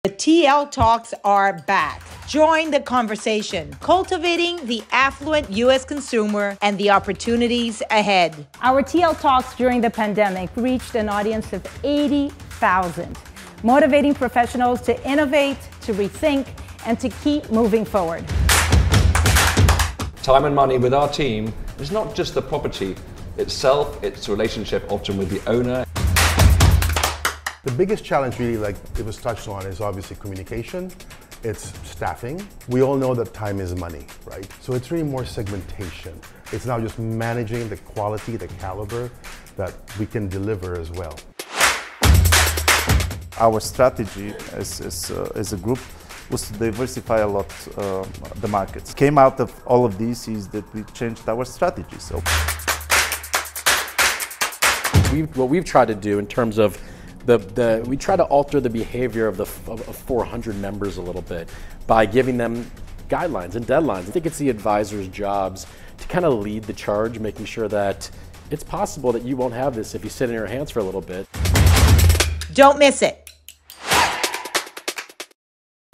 The TL Talks are back. Join the conversation, cultivating the affluent U.S. consumer and the opportunities ahead. Our TL Talks during the pandemic reached an audience of 80,000, motivating professionals to innovate, to rethink, and to keep moving forward. Time and money with our team is not just the property itself, it's the relationship often with the owner. The biggest challenge really, like it was touched on, is obviously communication. It's staffing. We all know that time is money, right? So it's really more segmentation. It's now just managing the quality, the caliber that we can deliver as well. Our strategy as a group was to diversify a lot the markets. Came out of all of these is that we changed our strategy. So what we've tried to do in terms of we try to alter the behavior of 400 members a little bit by giving them guidelines and deadlines. I think it's the advisors' jobs to kind of lead the charge, making sure that it's possible that you won't have this if you sit in your hands for a little bit. Don't miss it.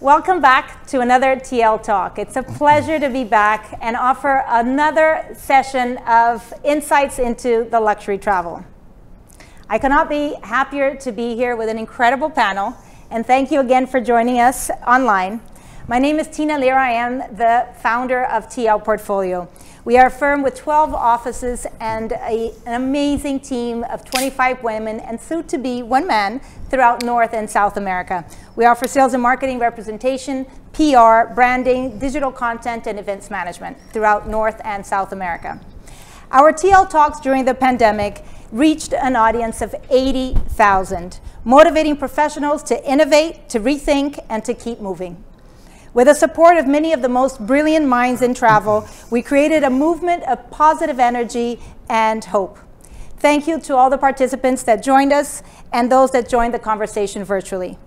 Welcome back to another TL Talk. It's a pleasure to be back and offer another session of insights into the luxury travel. I cannot be happier to be here with an incredible panel, and thank you again for joining us online. My name is Tina Lear. I am the founder of TL Portfolio. We are a firm with 12 offices and an amazing team of 25 women and soon to be one man throughout North and South America. We offer sales and marketing representation, PR, branding, digital content, and events management throughout North and South America. Our TL Talks during the pandemic reached an audience of 80,000, motivating professionals to innovate, to rethink, and to keep moving. With the support of many of the most brilliant minds in travel, we created a movement of positive energy and hope. Thank you to all the participants that joined us and those that joined the conversation virtually.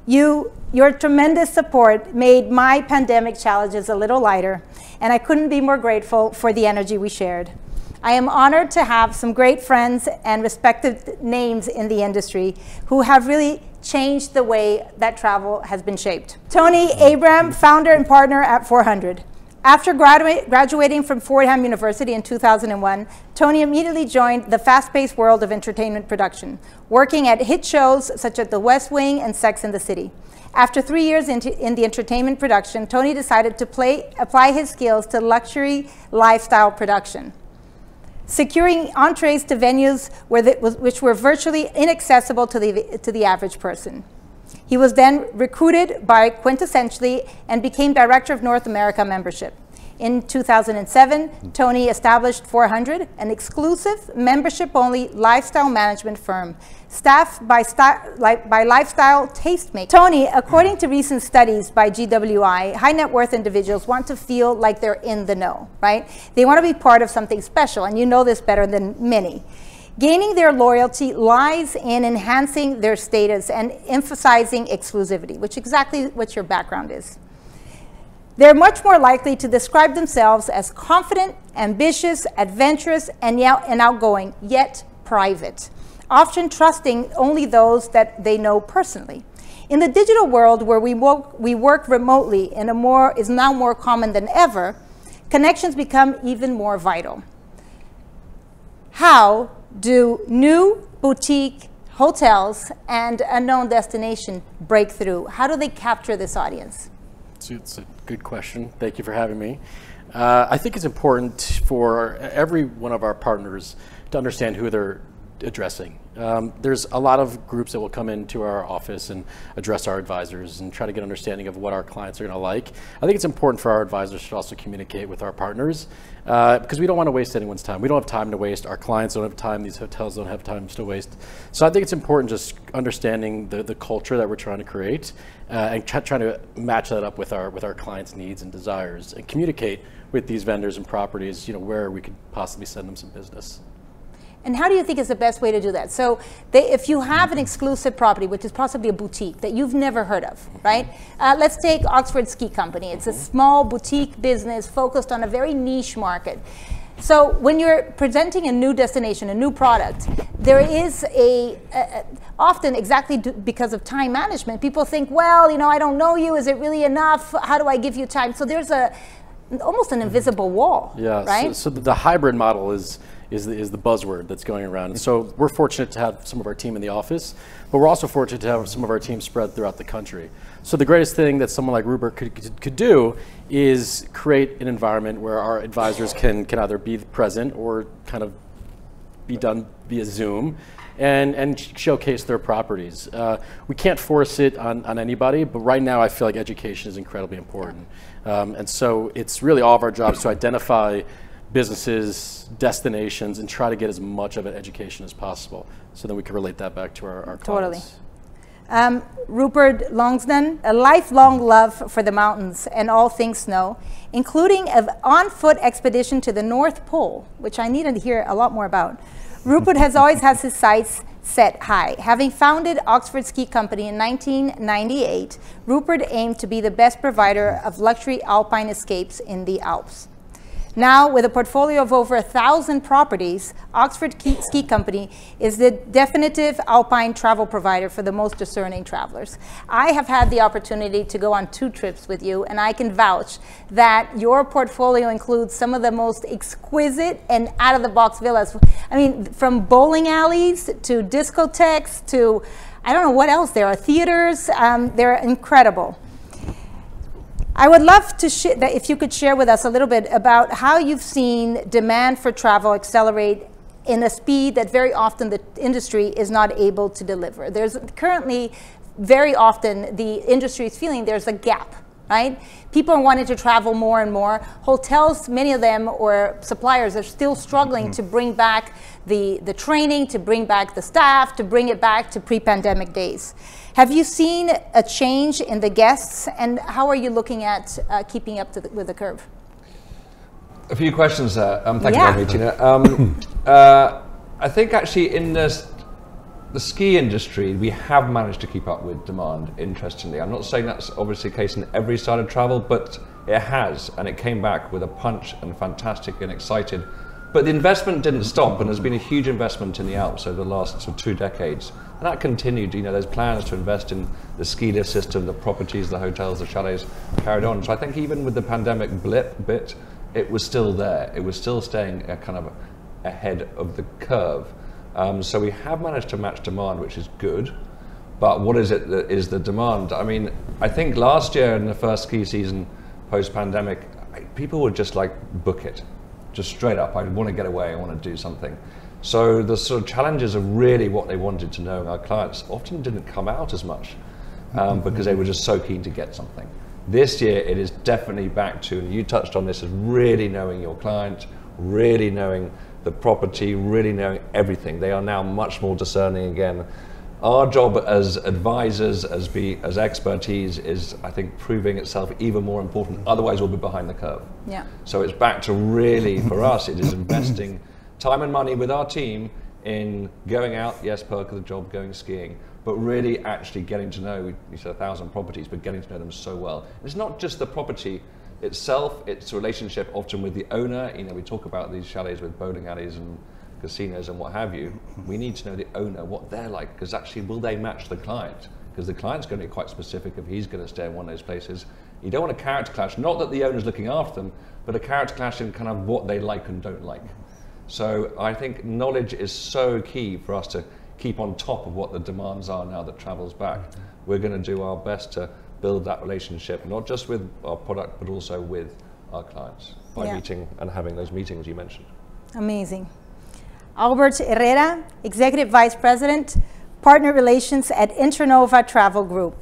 Your tremendous support made my pandemic challenges a little lighter, and I couldn't be more grateful for the energy we shared. I am honored to have some great friends and respected names in the industry who have really changed the way that travel has been shaped. Tony Abrams, founder and partner at 400. After graduating from Fordham University in 2001, Tony immediately joined the fast-paced world of entertainment production, working at hit shows such as The West Wing and Sex and the City. After 3 years in the entertainment production, Tony decided to apply his skills to luxury lifestyle production, securing entrees to venues which were virtually inaccessible to the average person. He was then recruited by Quintessentially and became Director of North America Membership. In 2007, Tony established 400, an exclusive membership-only lifestyle management firm, staffed by lifestyle tastemakers. Tony, according to recent studies by GWI, high net worth individuals want to feel like they're in the know, right? They want to be part of something special, and you know this better than many. Gaining their loyalty lies in enhancing their status and emphasizing exclusivity, which is exactly what your background is. They're much more likely to describe themselves as confident, ambitious, adventurous, and outgoing, yet private, often trusting only those that they know personally. In the digital world where we work remotely is now more common than ever, connections become even more vital. How do new boutique hotels and unknown destination break through? How do they capture this audience? It's a good question. Thank you for having me. I think it's important for every one of our partners to understand who they're addressing. There's a lot of groups that will come into our office and address our advisors and try to get an understanding of what our clients are going to like. I think it's important for our advisors to also communicate with our partners because we don't want to waste anyone's time. We don't have time to waste. Our clients don't have time. These hotels don't have time to waste. So I think it's important just understanding the culture that we're trying to create and trying to match that up with our clients' needs and desires and communicate with these vendors and properties, where we could possibly send them some business. And how do you think is the best way to do that? So if you have an exclusive property, which is possibly a boutique that you've never heard of, right? Let's take Oxford Ski Company. It's a small boutique business focused on a very niche market. So when you're presenting a new destination, a new product, there is often exactly because of time management. People think, well, you know, I don't know you. Is it really enough? How do I give you time? So there's almost an invisible wall, right? So the hybrid model is the buzzword that's going around. And so we're fortunate to have some of our team in the office, but we're also fortunate to have some of our team spread throughout the country. So the greatest thing that someone like Rupert could do is create an environment where our advisors can either be present or kind of be done via Zoom and showcase their properties. We can't force it on anybody, but right now I feel like education is incredibly important. And so it's really all of our jobs to identify businesses, destinations, and try to get as much of an education as possible so then we can relate that back to our clients. Totally. Rupert Longsdon, a lifelong love for the mountains and all things snow, including an on-foot expedition to the North Pole, which I needed to hear a lot more about. Rupert has always had his sights set high. Having founded Oxford Ski Company in 1998, Rupert aimed to be the best provider of luxury alpine escapes in the Alps. Now, with a portfolio of over 1,000 properties, Oxford Ski Company is the definitive alpine travel provider for the most discerning travelers. I have had the opportunity to go on 2 trips with you, and I can vouch that your portfolio includes some of the most exquisite and out-of-the-box villas. I mean, from bowling alleys to discotheques to, I don't know what else. There are theaters. They're incredible. I would love to that if you could share with us a little bit about how you've seen demand for travel accelerate in a speed that very often the industry is not able to deliver. There's currently, very often, the industry is feeling there's a gap, right? People are wanting to travel more and more. Hotels, many of them, or suppliers are still struggling to bring back the training, to bring back the staff, to bring it back to pre-pandemic days. Have you seen a change in the guests, and how are you looking at keeping up with the curve? A few questions there. Thank you, Tina. I think actually in the ski industry, we have managed to keep up with demand, interestingly. I'm not saying that's obviously the case in every side of travel, but it has, and it came back with a punch and fantastic and excited. But the investment didn't stop, and there's been a huge investment in the Alps over the last sort of 2 decades. And that continued. You know, there's plans to invest in the ski lift system, the properties, the hotels, the chalets, carried on. So I think even with the pandemic blip bit, it was still there. It was still staying kind of ahead of the curve. So we have managed to match demand, which is good. But what is it that is the demand? I mean, I think last year in the first ski season post-pandemic, people would just like book it. Just straight up, I want to get away, I want to do something. So the sort of challenges of really what they wanted to know, our clients often didn't come out as much because they were just so keen to get something. This year it is definitely back to, and you touched on this, is really knowing your client, really knowing the property, really knowing everything. They are now much more discerning again. Our job as advisors, as expertise is, I think, proving itself even more important. Otherwise, we'll be behind the curve. Yeah. So it's back to really, for us, it is investing time and money with our team in going out, yes, perk of the job, going skiing, but really actually getting to know, you said 1,000 properties, but getting to know them so well. It's not just the property itself, it's a relationship often with the owner. You know, we talk about these chalets with bowling alleys and casinos and what have you. We need to know the owner, what they're like, because actually will they match the client? Because the client's going to be quite specific if he's going to stay in one of those places. You don't want a character clash, not that the owner's looking after them, but a character clash in kind of what they like and don't like. So I think knowledge is so key for us to keep on top of what the demands are now that travel's back. We're going to do our best to build that relationship, not just with our product, but also with our clients by meeting and having those meetings you mentioned. Amazing. Albert Herrera, Executive Vice President, Partner Relations at Internova Travel Group,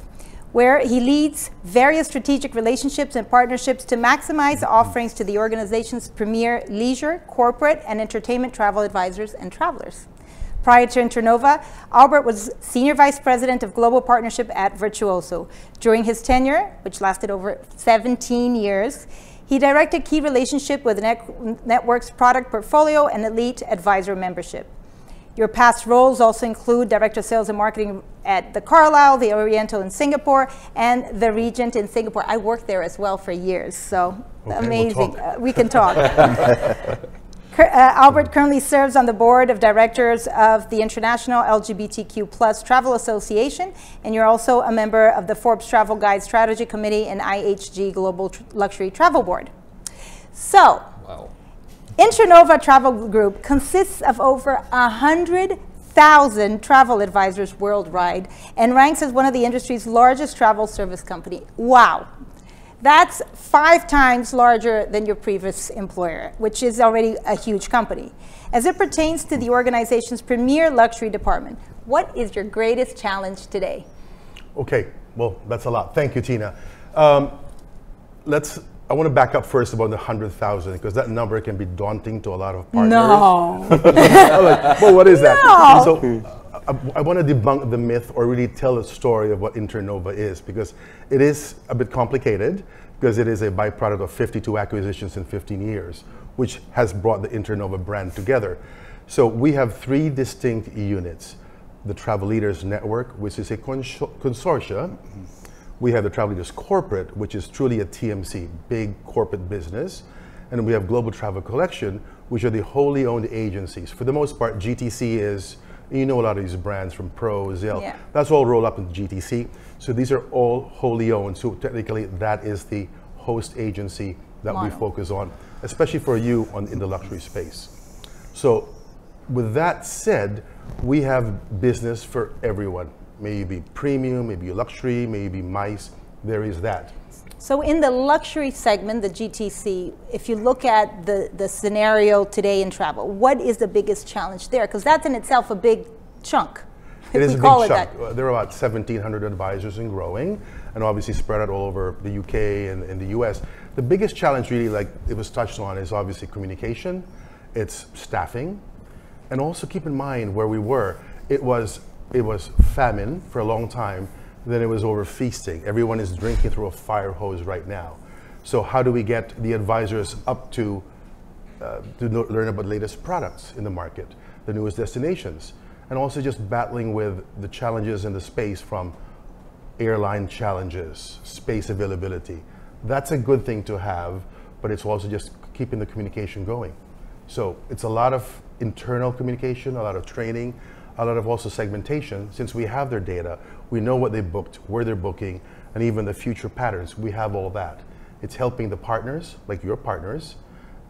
where he leads various strategic relationships and partnerships to maximize offerings to the organization's premier leisure, corporate, and entertainment travel advisors and travelers. Prior to Internova, Albert was Senior Vice President of Global Partnership at Virtuoso. During his tenure, which lasted over 17 years, he directed key relationship with Network's product portfolio and elite advisor membership. Your past roles also include Director of Sales and Marketing at the Carlyle, the Oriental in Singapore, and the Regent in Singapore. I worked there as well for years, so okay, amazing. We can talk. Albert currently serves on the board of directors of the International LGBTQ+ Travel Association, and you're also a member of the Forbes Travel Guide Strategy Committee and IHG Global Luxury Travel Board. So, Wow. Internova Travel Group consists of over 100,000 travel advisors worldwide and ranks as one of the industry's largest travel service company. Wow. That's 5 times larger than your previous employer, which is already a huge company. As it pertains to the organization's premier luxury department, what is your greatest challenge today? Okay, well, that's a lot. Thank you, Tina. I want to back up first about the 100,000 because that number can be daunting to a lot of partners. No. Well, what is that? No. So I want to debunk the myth or really tell a story of what Internova is, because it is a bit complicated because it is a byproduct of 52 acquisitions in 15 years, which has brought the Internova brand together. So we have 3 distinct units. The Travel Leaders Network, which is a consortia. We have the Travel Leaders Corporate, which is truly a TMC, big corporate business. And we have Global Travel Collection, which are the wholly owned agencies. For the most part, GTC is, you know, a lot of these brands from Pro, Zelle, Yeah. that's all rolled up in GTC. So these are all wholly owned. So technically that is the host agency that we focus on, especially for you in the luxury space. So with that said, we have business for everyone. Maybe premium, maybe luxury, maybe MICE, there is that. So in the luxury segment, the GTC, if you look at the scenario today in travel, what is the biggest challenge there? Because that's in itself a big chunk. It is a big chunk. There are about 1,700 advisors and growing, and obviously spread out all over the UK and the US. The biggest challenge really, like it was touched on, is obviously communication, it's staffing, and also keep in mind where we were. It was famine for a long time, then it was over feasting. Everyone is drinking through a fire hose right now. So how do we get the advisors up to learn about the latest products in the market, the newest destinations, and also just battling with the challenges in the space from airline challenges, space availability. That's a good thing to have, but it's also just keeping the communication going. So it's a lot of internal communication, a lot of training, a lot of also segmentation. Since we have their data, we know what they booked, where they're booking, and even the future patterns. We have all that. It's helping the partners, like your partners,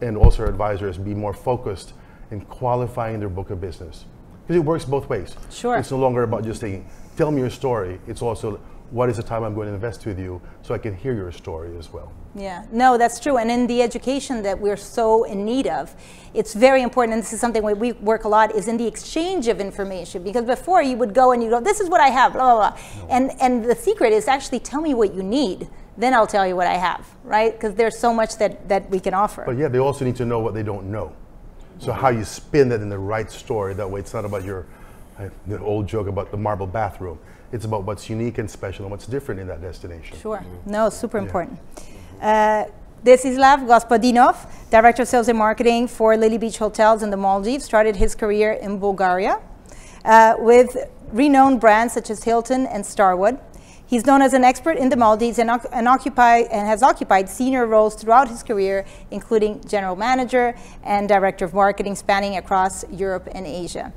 and also our advisors be more focused in qualifying their book of business. Because it works both ways. Sure. It's no longer about just saying, tell me your story. It's also, what is the time I'm going to invest with you so I can hear your story as well. Yeah, no, that's true. And in the education that we're so in need of, it's very important, and this is something we work a lot, is in the exchange of information. Because before you would go and you go, this is what I have, blah, blah, blah. No. And the secret is actually tell me what you need, then I'll tell you what I have, right? Because there's so much that we can offer. But yeah, they also need to know what they don't know. So how you spin that in the right story, that way it's not about the old joke about the marble bathroom. It's about what's unique and special and what's different in that destination. Sure. No, super important. Desislav Gospodinov, Director of Sales and Marketing for Lily Beach Hotels in the Maldives, started his career in Bulgaria with renowned brands such as Hilton and Starwood. He's known as an expert in the Maldives and has occupied senior roles throughout his career, including General Manager and Director of Marketing, spanning across Europe and Asia.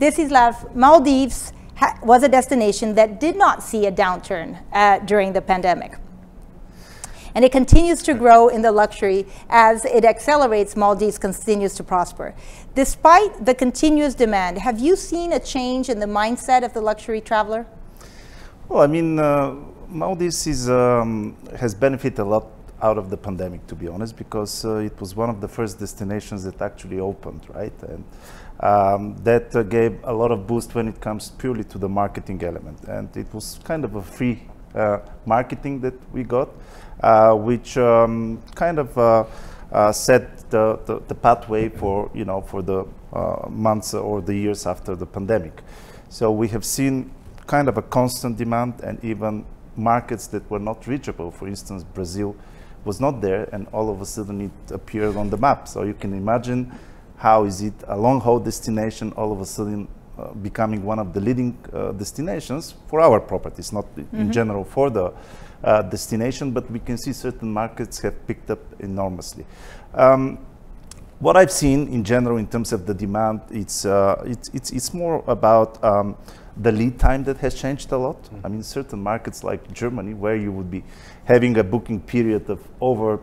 Desislav, Maldives was a destination that did not see a downturn during the pandemic. And it continues to grow in the luxury as it accelerates. Maldives continues to prosper. Despite the continuous demand, have you seen a change in the mindset of the luxury traveler? Well, I mean, Maldives has benefited a lot out of the pandemic, to be honest, because it was one of the first destinations that actually opened, right? And that gave a lot of boost when it comes purely to the marketing element. And it was kind of a free marketing that we got, which kind of set the pathway for, for the months or the years after the pandemic. So we have seen kind of a constant demand, and even markets that were not reachable. For instance, Brazil was not there, and all of a sudden it appeared on the map. So you can imagine how is it a long-haul destination all of a sudden becoming one of the leading destinations for our properties, not in general for the destination, but we can see certain markets have picked up enormously. what I've seen in general in terms of the demand, it's more about the lead time that has changed a lot. I mean, certain markets like Germany, where you would be having a booking period of over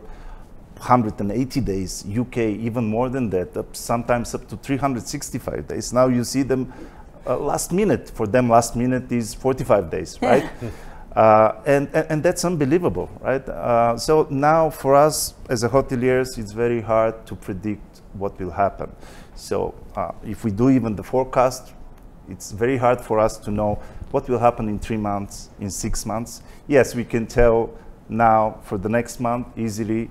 180 days, UK even more than that, sometimes up to 365 days. Now you see them last minute. For them, last minute is 45 days, right? And that's unbelievable, right? So now for us as a hoteliers, it's very hard to predict what will happen. So if we do even the forecast, it's very hard for us to know what will happen in 3 months, in 6 months. Yes, we can tell now for the next month easily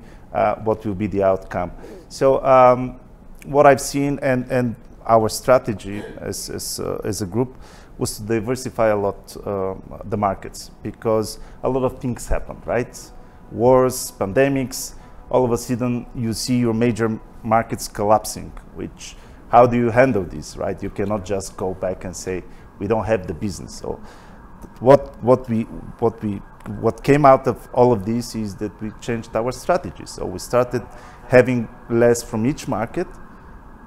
what will be the outcome. So what I've seen and our strategy as a group was to diversify a lot the markets, because a lot of things happened, right? Wars, pandemics, all of a sudden you see your major markets collapsing, which, how do you handle this, right? You cannot just go back and say, we don't have the business. So what came out of all of this is that we changed our strategy. So we started having less from each market,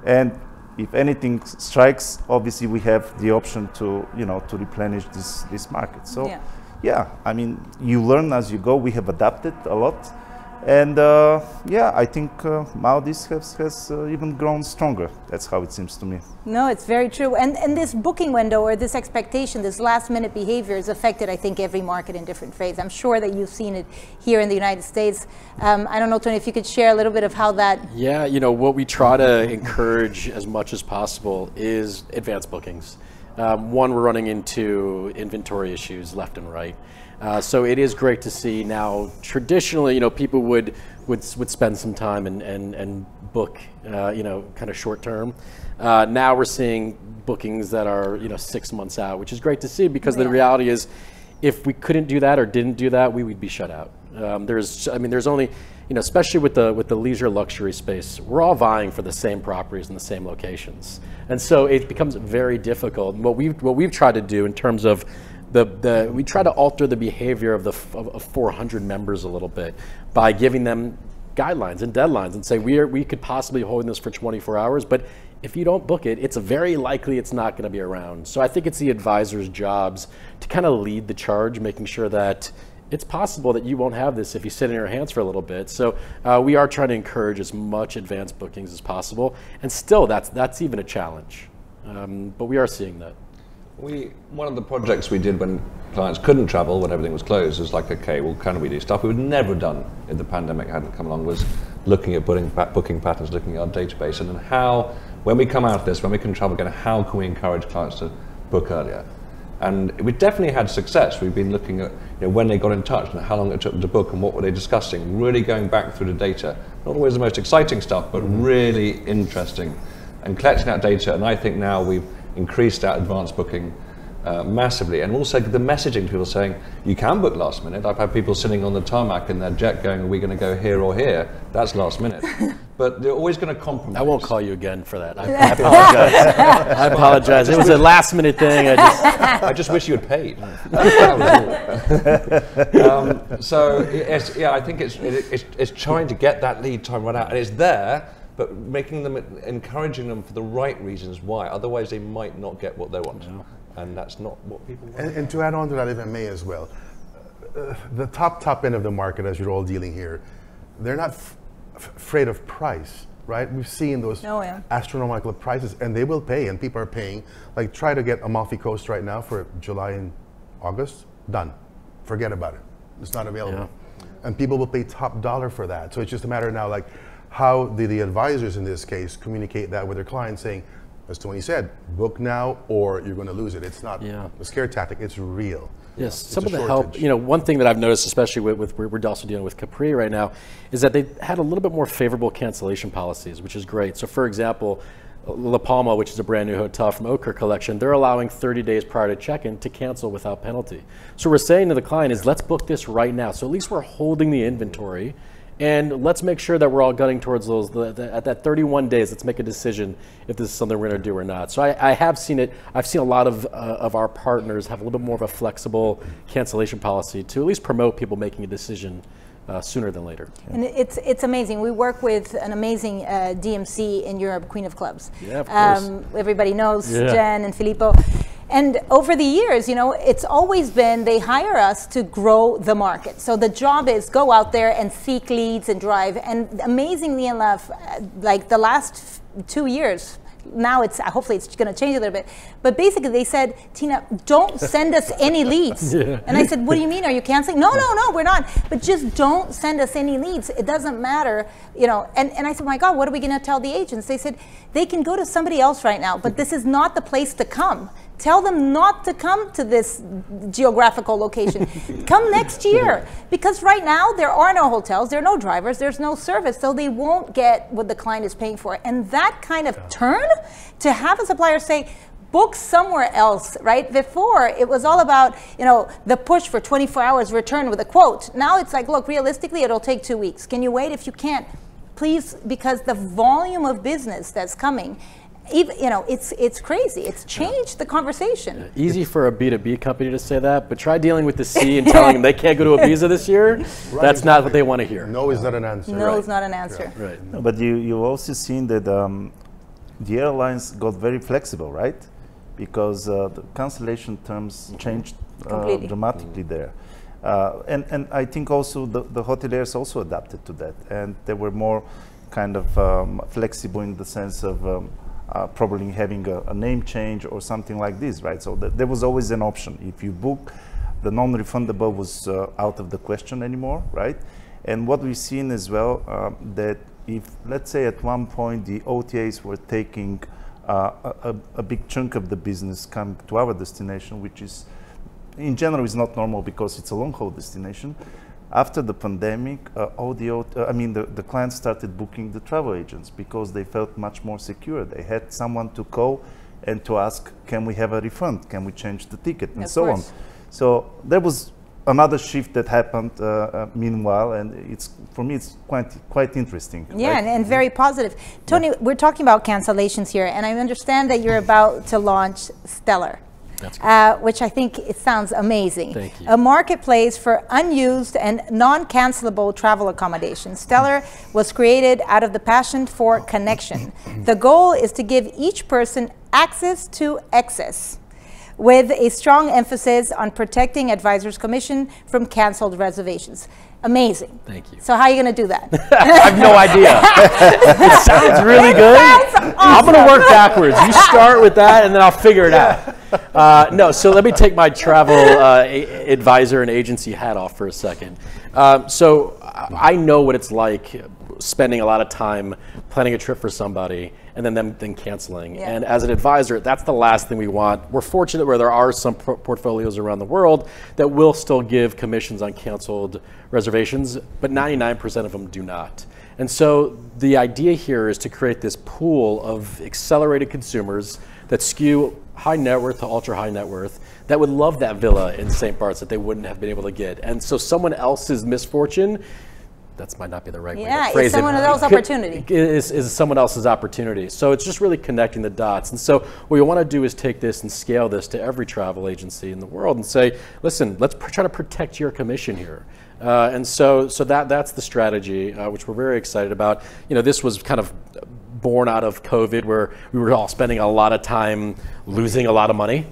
and if anything strikes, obviously we have the option to, you know, to replenish this market. So yeah, I mean, you learn as you go. We have adapted a lot, and yeah, I think Maldives has even grown stronger. That's how it seems to me. No, it's very true. And this booking window, or this expectation, this last minute behavior has affected, I think, every market in different phases. I'm sure that you've seen it here in the United States. I don't know, Tony, if you could share a little bit of how that... Yeah, you know, what we try to encourage as much as possible is advanced bookings. One, we're running into inventory issues left and right. So it is great to see now. Traditionally, you know, people would spend some time and book, you know, kind of short term. Now we're seeing bookings that are, you know, 6 months out, which is great to see, because the reality is, if we couldn't do that or didn't do that, we would be shut out. There's only, you know, especially with the leisure luxury space, we're all vying for the same properties in the same locations, and so it becomes very difficult. What we've tried to do in terms of we try to alter the behavior of 400 members a little bit by giving them guidelines and deadlines, and say we could possibly hold this for 24 hours, but if you don't book it, it's very likely it's not going to be around. So I think it's the advisor's jobs to kind of lead the charge, making sure that it's possible that you won't have this if you sit in your hands for a little bit. So we are trying to encourage as much advanced bookings as possible, and still that's even a challenge, but we are seeing that. One of the projects we did when clients couldn't travel, when everything was closed, was like, okay, well, can we do stuff we would never done if the pandemic hadn't come along, was looking at booking patterns, looking at our database, and then how, when we come out of this, when we can travel again, how can we encourage clients to book earlier? And we definitely had success. We've been looking at, you know, when they got in touch and how long it took them to book and what were they discussing, really going back through the data. Not always the most exciting stuff, but really interesting, and collecting that data. And I think now we've increased our advanced booking massively, and also the messaging to people saying you can book last minute. I've had people sitting on the tarmac in their jet going, are we going to go here or here? That's last minute. But they're always going to compromise. I won't call you again for that. I apologize. I apologize. It was a last minute thing. I just wish you had paid. So I think it's trying to get that lead time right out, and it's there, but encouraging them for the right reasons why. Otherwise, they might not get what they want. No. And that's not what people want. And to add on to that, if I may as well, the top end of the market, as you're all dealing here, they're not afraid of price, right? We've seen those astronomical prices, and they will pay, and people are paying. Like, try to get Amalfi Coast right now for July and August, done. Forget about it. It's not available. Yeah. And people will pay top dollar for that. So it's just a matter now, like, how the advisors in this case communicate that with their clients, saying, as Tony said, book now or you're going to lose it. It's not a scare tactic, it's real. Yes, some of the help, you know, one thing that I've noticed, especially we're also dealing with Capri right now, is that they had a little bit more favorable cancellation policies, which is great. So for example, La Palma, which is a brand new hotel from Ochre Collection, they're allowing 30 days prior to check-in to cancel without penalty. So we're saying to the client is, let's book this right now. So at least we're holding the inventory. And let's make sure that we're all gunning towards those, at that 31 days, let's make a decision if this is something we're going to do or not. So I have seen it. I've seen a lot of our partners have a little bit more of a flexible cancellation policy to at least promote people making a decision sooner than later. And it's amazing. We work with an amazing DMC in Europe, Queen of Clubs. Yeah, of course. Everybody knows Jen and Filippo. And over the years, you know, it's always been they hire us to grow the market. So the job is go out there and seek leads and drive. And amazingly enough, like the last 2 years, now hopefully it's going to change a little bit. But basically they said, Tina, don't send us any leads. And I said, what do you mean? Are you canceling? No, we're not. But just don't send us any leads. It doesn't matter, you know. And I said, my God, what are we going to tell the agents? They said, they can go to somebody else right now, but this is not the place to come. Tell them not to come to this geographical location. Come next year. Because right now, there are no hotels, there are no drivers, there's no service, so they won't get what the client is paying for. And that kind of turn, to have a supplier say, book somewhere else, right? Before, it was all about, you know, the push for 24 hours return with a quote. Now it's like, look, realistically, it'll take 2 weeks. Can you wait? If you can't, please, because the volume of business that's coming, even, you know, it's crazy. It's changed the conversation. Easy for a B2B company to say that, but try dealing with the C and telling them they can't go to Ibiza this year. Right. That's not what they want to hear. No is not an answer. No is not an answer. Right. No, but you also seen that the airlines got very flexible, right? Because the cancellation terms changed dramatically there. And I think also the hoteliers also adapted to that, and they were more kind of flexible in the sense of probably having a name change or something like this, right? So there was always an option. If you book, the non-refundable was out of the question anymore, right? And what we've seen as well, that if, let's say at one point the OTAs were taking a big chunk of the business coming to our destination, which is, in general, is not normal because it's a long-haul destination. After the pandemic, the clients started booking the travel agents because they felt much more secure. They had someone to call and to ask, can we have a refund? Can we change the ticket? And so on. So there was another shift that happened meanwhile, and for me it's quite interesting. Yeah, right? and very positive. Tony, we're talking about cancellations here, and I understand that you're about to launch Stellar. Which I think it sounds amazing. Thank you. A marketplace for unused and non-cancelable travel accommodation. Stellar was created out of the passion for connection. The goal is to give each person access to excess, with a strong emphasis on protecting advisors' commission from canceled reservations. Amazing. Thank you. So how are you going to do that? I have no idea. It sounds really good. Awesome. I'm going to work backwards. You start with that, and then I'll figure it out. No, so let me take my travel advisor and agency hat off for a second. So I know what it's like spending a lot of time planning a trip for somebody and then them canceling. Yeah. And as an advisor, that's the last thing we want. We're fortunate where there are some portfolios around the world that will still give commissions on canceled reservations, but 99% of them do not. And so the idea here is to create this pool of accelerated consumers that skew high net worth to ultra high net worth that would love that villa in St. Bart's that they wouldn't have been able to get. And so someone else's misfortune, that might not be the right way to phrase it. It's someone else's opportunity. Is someone else's opportunity. So it's just really connecting the dots. And so what we want to do is take this and scale this to every travel agency in the world and say, listen, let's try to protect your commission here. And so that's the strategy, which we're very excited about. You know, this was kind of born out of COVID, where we were all spending a lot of time losing a lot of money.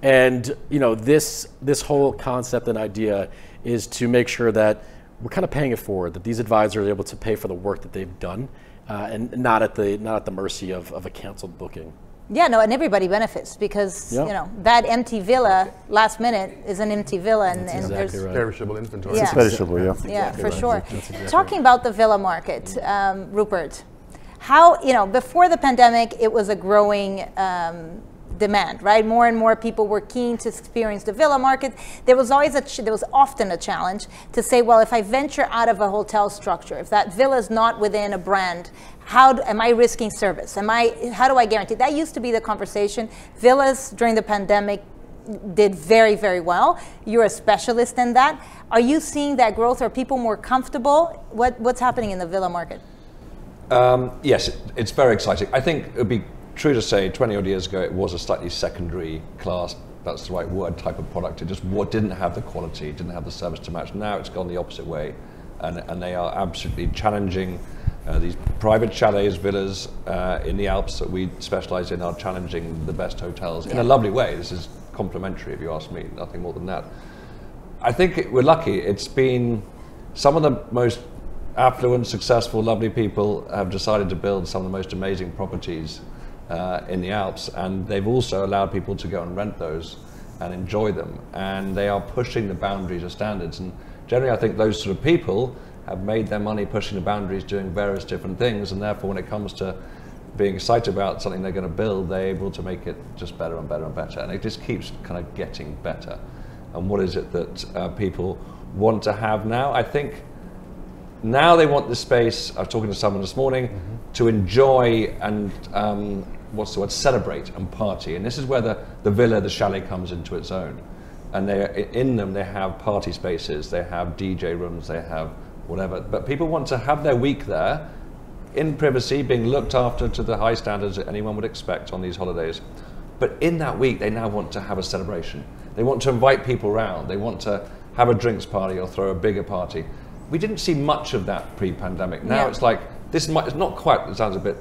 And you know, this whole concept and idea is to make sure that we're kind of paying it forward, that these advisors are able to pay for the work that they've done, and not at the mercy of a canceled booking. Yeah, no, and everybody benefits because you know that empty villa last minute is an empty villa, and there's perishable inventory. Yeah. It's perishable, yeah. Yeah, for sure. Talking about the villa market, Rupert, how, you know, before the pandemic, it was a growing demand, right? More and more people were keen to experience the villa market. There was always there was often a challenge to say, well, if I venture out of a hotel structure, if that villa is not within a brand, am I risking service? How do I guarantee? That used to be the conversation. Villas during the pandemic did very, very well. You're a specialist in that. Are you seeing that growth? Are people more comfortable? What's happening in the villa market? Yes, it's very exciting. I think it would be true to say 20 odd years ago it was a slightly secondary class, that's the right word, type of product. It just didn't have the quality, didn't have the service to match. Now it's gone the opposite way. and they are absolutely challenging. These private chalets, villas in the Alps that we specialize in are challenging the best hotels in a lovely way. This is complimentary, if you ask me, nothing more than that. I think we're lucky. It's been some of the most affluent, successful, lovely people have decided to build some of the most amazing properties in the Alps, and they've also allowed people to go and rent those and enjoy them, and they are pushing the boundaries of standards. And generally, I think those sort of people have made their money pushing the boundaries, doing various different things, and therefore when it comes to being excited about something they're going to build, they're able to make it just better and better and better, and it just keeps kind of getting better. And what is it that people want to have now? I think now they want the space, I was talking to someone this morning, to enjoy and what's the word, celebrate and party. And this is where the villa, the chalet comes into its own. And in them they have party spaces, they have DJ rooms, they have whatever. But people want to have their week there in privacy, being looked after to the high standards that anyone would expect on these holidays. But in that week, they now want to have a celebration. They want to invite people around. They want to have a drinks party or throw a bigger party. We didn't see much of that pre-pandemic. Now it's like, it's not quite, it sounds a bit,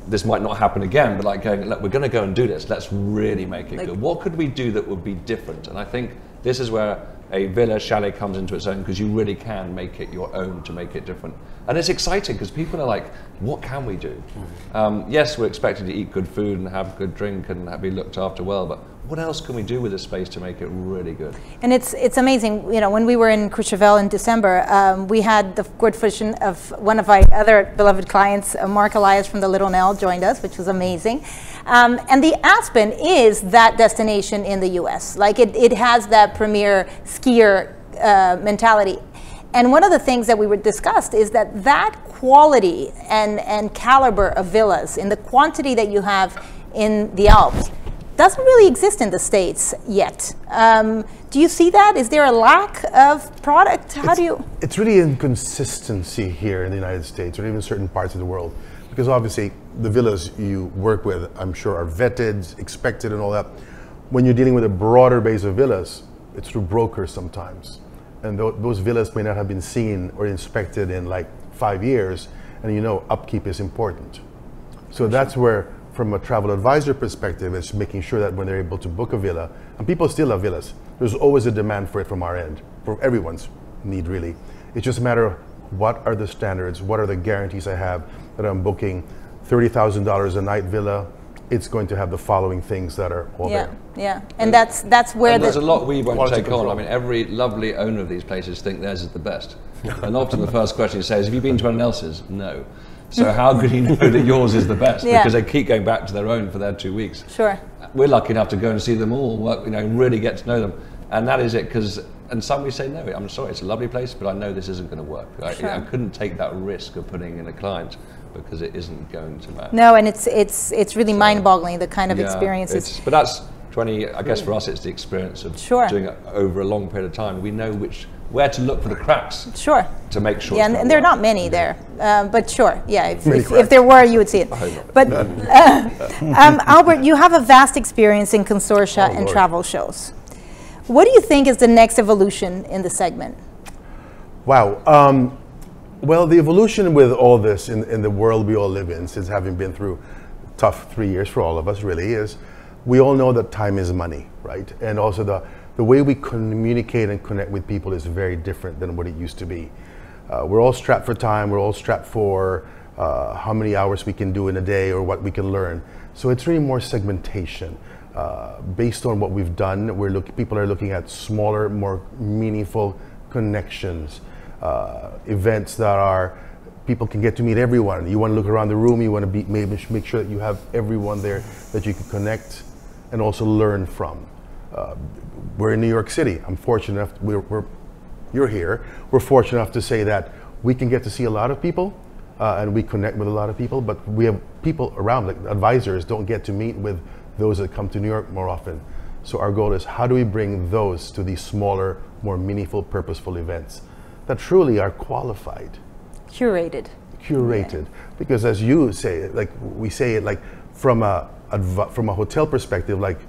this might not happen again, but like going, look, we're going to go and do this. Let's really make it good. What could we do that would be different? And I think this is where a villa chalet comes into its own, because you really can make it your own to make it different. And it's exciting because people are like, what can we do? Yes, we're expected to eat good food and have good drink and be looked after well, but what else can we do with this space to make it really good? And it's amazing, you know, when we were in Courchevel in December, we had the good fortune of one of my other beloved clients, Mark Elias from the Little Nell, joined us, which was amazing. And the Aspen is that destination in the US. Like it has that premier skier mentality. And one of the things that we were discussed is that quality and caliber of villas in the quantity that you have in the Alps doesn't really exist in the States yet. Do you see that? Is there a lack of product? It's really inconsistency here in the United States or even certain parts of the world. Because obviously the villas you work with, I'm sure, are vetted, expected and all that. When you're dealing with a broader base of villas, it's through brokers sometimes. And those villas may not have been seen or inspected in like 5 years, and you know upkeep is important. So that's where, from a travel advisor perspective, it's making sure that when they're able to book a villa, and people still have villas, there's always a demand for it from our end, for everyone's need really. It's just a matter of what are the standards, what are the guarantees I have that I'm booking $30,000 a night villa, it's going to have the following things that are all there. Yeah, and that's where there's a lot we won't take on. I mean, every lovely owner of these places think theirs is the best. And often the first question he says, have you been to anyone else's? No. So how could he know that yours is the best? Because they keep going back to their own for their 2 weeks. Sure. We're lucky enough to go and see them all, work, you know, really get to know them. And that is it, because, and some we say, no, I'm sorry, it's a lovely place, but I know this isn't going to work. Sure. I couldn't take that risk of putting in a client because it isn't going to match. No, and it's really mind-boggling, the kind of experiences. But that's 20, I guess for us it's the experience of doing it over a long period of time. We know where to look for the cracks. Sure. To make sure. Yeah, and there are not many there, but sure, yeah, if there were, you would see it. But Albert, you have a vast experience in consortia and travel shows. What do you think is the next evolution in the segment? Wow. Well, the evolution with all this in the world we all live in, since having been through tough 3 years for all of us really, is we all know that time is money, right? And also the way we communicate and connect with people is very different than what it used to be. We're all strapped for time, we're all strapped for how many hours we can do in a day or what we can learn. So it's really more segmentation. Based on what we've done, people are looking at smaller, more meaningful connections. Events that people can get to meet everyone. You want to look around the room, you want to maybe make sure that you have everyone there that you can connect and also learn from. We're in New York City. I'm fortunate enough, you're here. We're fortunate enough to say that we can get to see a lot of people and we connect with a lot of people, but we have people around, like advisors don't get to meet with those that come to New York more often. So our goal is, how do we bring those to these smaller, more meaningful, purposeful events that truly are qualified? Curated. Yeah. Because as you say, like we say it, like from a hotel perspective, like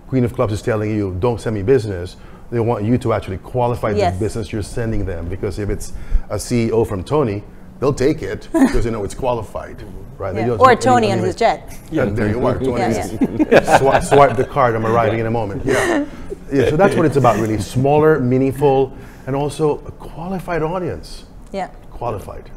Queen of Clubs is telling you, don't send me business, They want you to actually qualify Yes. the business you're sending them, because if it's a CEO from Tony, they'll take it because they know it's qualified, right? They Yeah. don't Or want Tony any- on his jet. Yeah, there you are. Tony, Yeah, Swipe the card. I'm arriving in a moment. Yeah. So that's what it's about, really. Smaller, meaningful, and also a qualified audience. Yeah. Qualified.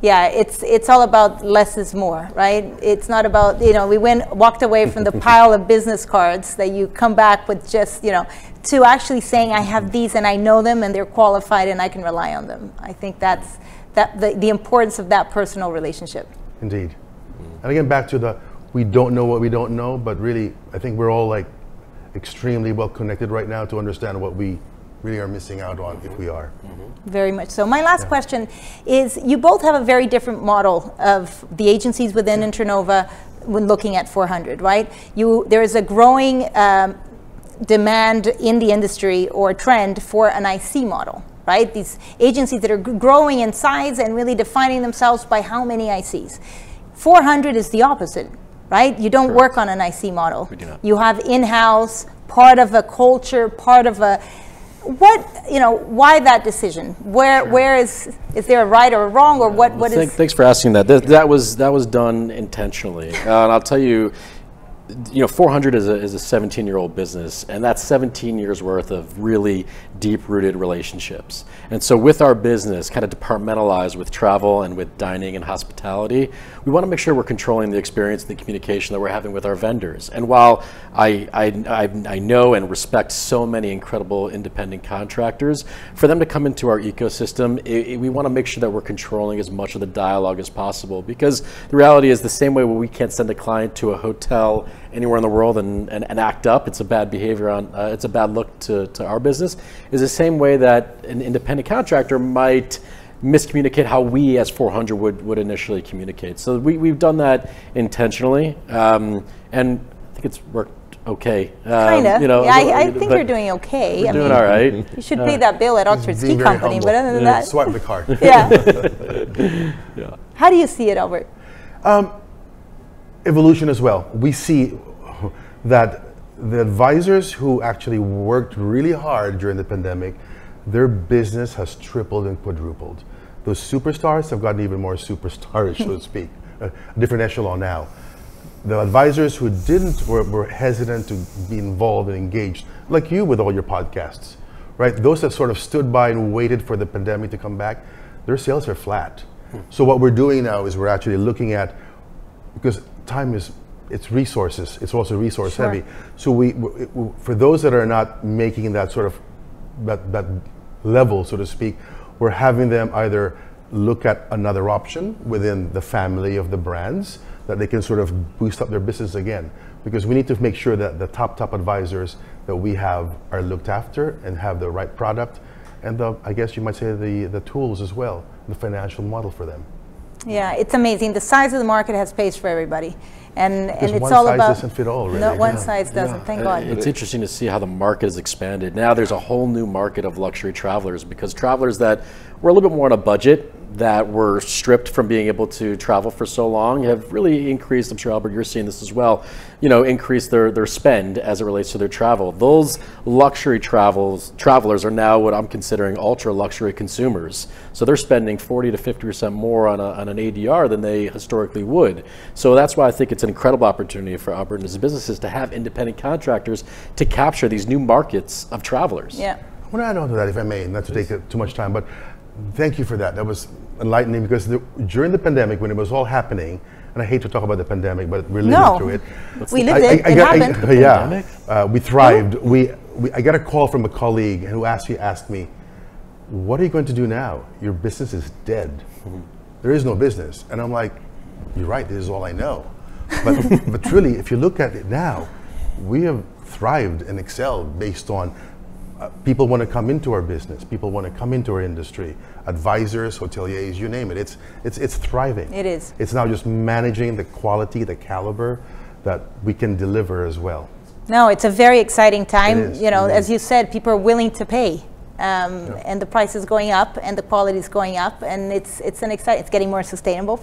Yeah, it's all about less is more, right? It's not about, we walked away from the pile of business cards that you come back with just, to actually saying I have these and I know them and they're qualified and I can rely on them. I think that's the importance of that personal relationship. Indeed. And again, back to we don't know what we don't know, but really, I think we're all like extremely well connected right now to understand what we really are missing out on if we are. Very much so. My last question is, you both have a very different model of the agencies within Internova when looking at 400, right? There is a growing demand in the industry or trend for an IC model, right? These agencies that are growing in size and really defining themselves by how many ICs. 400 is the opposite, right? You don't work on an IC model. We do not. You have in-house, part of a culture, part of a, why that decision? Where is there a right or a wrong, or what is? Thanks for asking that. That was done intentionally, and I'll tell you, 400 is a 17-year-old business, and that's 17 years worth of really deep-rooted relationships. And so with our business kind of departmentalized with travel and with dining and hospitality, we want to make sure we're controlling the experience and the communication that we're having with our vendors. And while I know and respect so many incredible independent contractors, for them to come into our ecosystem, we want to make sure that we're controlling as much of the dialogue as possible, because the reality is the same way we can't send a client to a hotel anywhere in the world and act up, it's a bad behavior it's a bad look to our business, is the same way that an independent contractor might miscommunicate how we as 400 would initially communicate. So we've done that intentionally, and I think it's worked okay. Kind of. I think you're doing okay. We're doing all right. You should pay that bill at Oxford Ski Company, humble. but other than that, Swipe the card. yeah. How do you see it, Albert? Evolution as well. We see that the advisors who actually worked really hard during the pandemic, their business has tripled and quadrupled. Those superstars have gotten even more superstarish, so to speak, a different echelon now. The advisors who were hesitant to be involved and engaged, like you with all your podcasts, right? Those that sort of stood by and waited for the pandemic to come back, their sales are flat. So what we're doing now is we're actually looking at, because time it's resources, it's also resource heavy. So we for those that are not making that sort of that level, so to speak, we're having them either look at another option within the family of the brands that they can sort of boost up their business again, because we need to make sure that the top advisors that we have are looked after and have the right product and I guess you might say the tools as well, the financial model for them. Yeah, it's amazing. The size of the market has space for everybody. And it's one all size about, doesn't fit all, really. No, one size doesn't, thank God. It's interesting to see how the market has expanded. Now there's a whole new market of luxury travelers, because travelers that were a little bit more on a budget, that were stripped from being able to travel for so long, have really increased, I'm sure Albert, you're seeing this as well, increased their spend as it relates to their travel. Those luxury travelers are now what I'm considering ultra luxury consumers. So they're spending 40 to 50% more on an ADR than they historically would. So that's why I think it's an incredible opportunity for Albert and his businesses to have independent contractors to capture these new markets of travelers. Yeah. I want to add on to that, if I may, not to take too much time, but thank you for that. That was enlightening, because during the pandemic, when it was all happening, and I hate to talk about the pandemic, but we're living through it. We lived it. It happened. We thrived. I got a call from a colleague who asked me, "What are you going to do now? Your business is dead. There is no business." And I'm like, "You're right. This is all I know." But truly, if you look at it now, we have thrived and excelled based on people want to come into our business. People want to come into our industry. Advisors, hoteliers, you name it. It's thriving. It is. It's now just managing the quality, the caliber that we can deliver as well. No, it's a very exciting time. It is. As you said, people are willing to pay, and the price is going up, and the quality is going up, and it's It's getting more sustainable.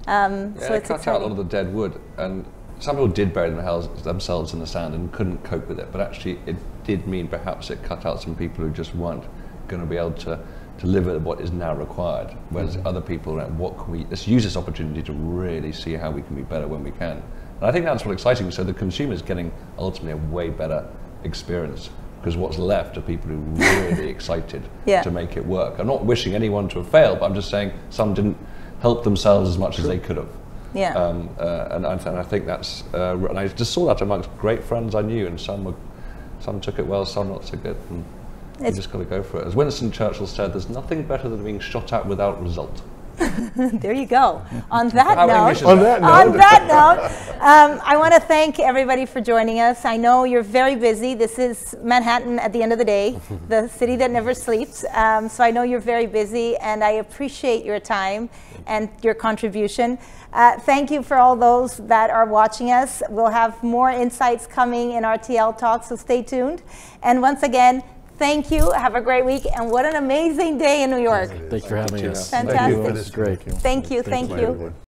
So it's cut out a lot of the dead wood, and some people did bury themselves in the sand and couldn't cope with it, but actually it did mean perhaps it cut out some people who just weren't going to be able to deliver what is now required. Whereas other people, let's use this opportunity to really see how we can be better when we can. And I think that's what's exciting. So the consumer is getting ultimately a way better experience, because what's left are people who are really excited to make it work. I'm not wishing anyone to have failed, but I'm just saying some didn't help themselves as much as they could have. Yeah. And I think that's, and I just saw that amongst great friends I knew, and some took it well, some not so good. And you just got to go for it. As Winston Churchill said, there's nothing better than being shot at without result. There you go. On that note, I want to thank everybody for joining us. I know you're very busy. This is Manhattan at the end of the day, the city that never sleeps. So I know you're very busy, and I appreciate your time and your contribution. Thank you for all those that are watching us. We'll have more insights coming in our TL Talk, so stay tuned. And once again, thank you. Have a great week. And what an amazing day in New York. Thank you for having us. Fantastic. This is great. Thank you.